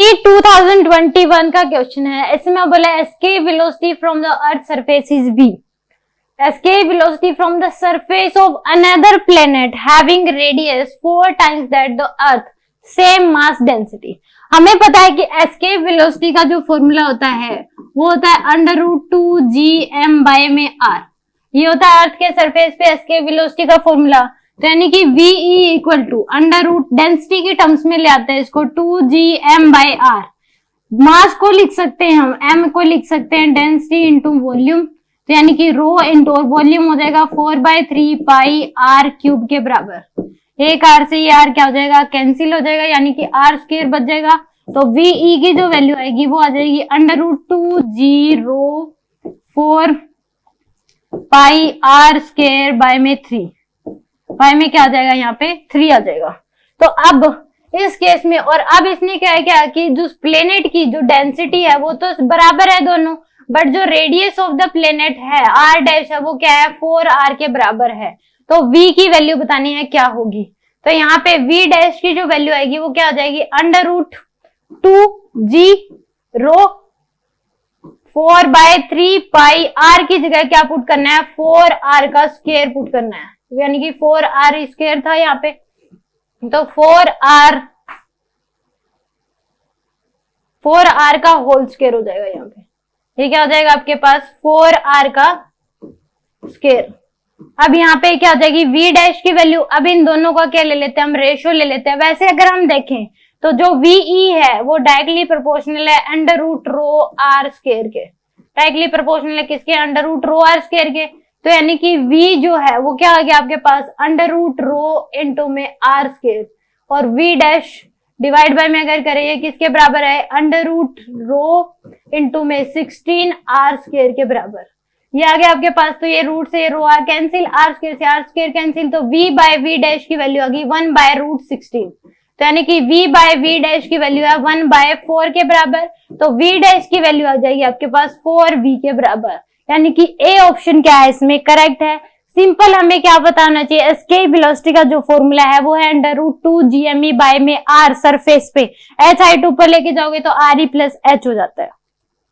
ये 2021 का क्वेश्चन है। इसमें बोला escape velocity from the earth surface is v। Escape velocity from the surface of another planet having radius 4 times that the earth, same mass density. हमें पता है कि एस्केप वेलोसिटी का जो फॉर्मूला होता है वो होता है √2gm/r। ये होता है अर्थ के सरफेस पे एस्केप वेलोसिटी का फॉर्मूला। तो यानी कि वी इक्वल टू डेंसिटी के टर्म्स में ले आते हैं इसको 2gm/r। मास को लिख सकते हैं हम, m को लिख सकते हैं डेंसिटी इंटू वॉल्यूम। तो यानी कि रो इंटू वॉल्यूम हो जाएगा 4/3 पाई r क्यूब के बराबर। एक r से ये r क्या हो जाएगा, कैंसिल हो जाएगा, यानी कि r स्क्वायर बच जाएगा। तो वी की जो वैल्यू आएगी वो आ जाएगी √2g rho 4 pi r square by में 3। बाय में क्या आ जाएगा, यहाँ पे 3 आ जाएगा। तो अब इस केस में, और अब इसने क्या है क्या कि जो प्लेनेट की जो डेंसिटी है वो तो बराबर है दोनों, बट जो रेडियस ऑफ द प्लेनेट है r डैश है वो क्या है 4r के बराबर है। तो v की वैल्यू बतानी है क्या होगी। तो यहाँ पे v डैश की जो वैल्यू आएगी वो क्या आ जाएगी √2g रो 4/3 पाई r की जगह क्या पुट करना है, 4r का स्क्वायर पुट करना है। यानी कि 4r स्क्वायर था यहाँ पे, तो 4r का होल स्क्वायर हो जाएगा यहाँ पे। ये क्या हो जाएगा आपके पास 4r का स्क्वायर। अब यहाँ पे क्या हो जाएगी v डैश की वैल्यू। अब इन दोनों का क्या ले लेते हैं हम, रेशियो ले लेते हैं। वैसे अगर हम देखें तो जो वी है वो डायरेक्टली प्रोपोर्शनल है √ρr स्क्वायर के। डायरेक्टली प्रोपोर्शनल है किसके, √ρr स्क्वायर के। तो यानी कि v जो है वो क्या आ गया आपके पास √ρ इंटू में r स्क्वायर, और v डैश डिवाइड बाय में अगर करें ये किसके बराबर है, √ρ इंटू में 16r स्क्वायर के बराबर। ये आ गया आपके पास। तो ये रूट से ये रो r कैंसिल, r स्क्वायर से r स्क्वायर कैंसिल, तो v बाय v डैश की वैल्यू आ गई 1/√16। तो यानी कि v बाय v डैश की वैल्यू है 1/4 के बराबर। तो v डैश की वैल्यू आ जाएगी आपके पास 4v के बराबर। यानी कि ए ऑप्शन क्या है इसमें करेक्ट है। सिंपल हमें क्या बताना चाहिए, एस्केप वेलोसिटी का जो फॉर्मूला है वो है √2gme बाय में r सरफेस पे, h हाइट ऊपर लेके जाओगे तो r e + h हो जाता है।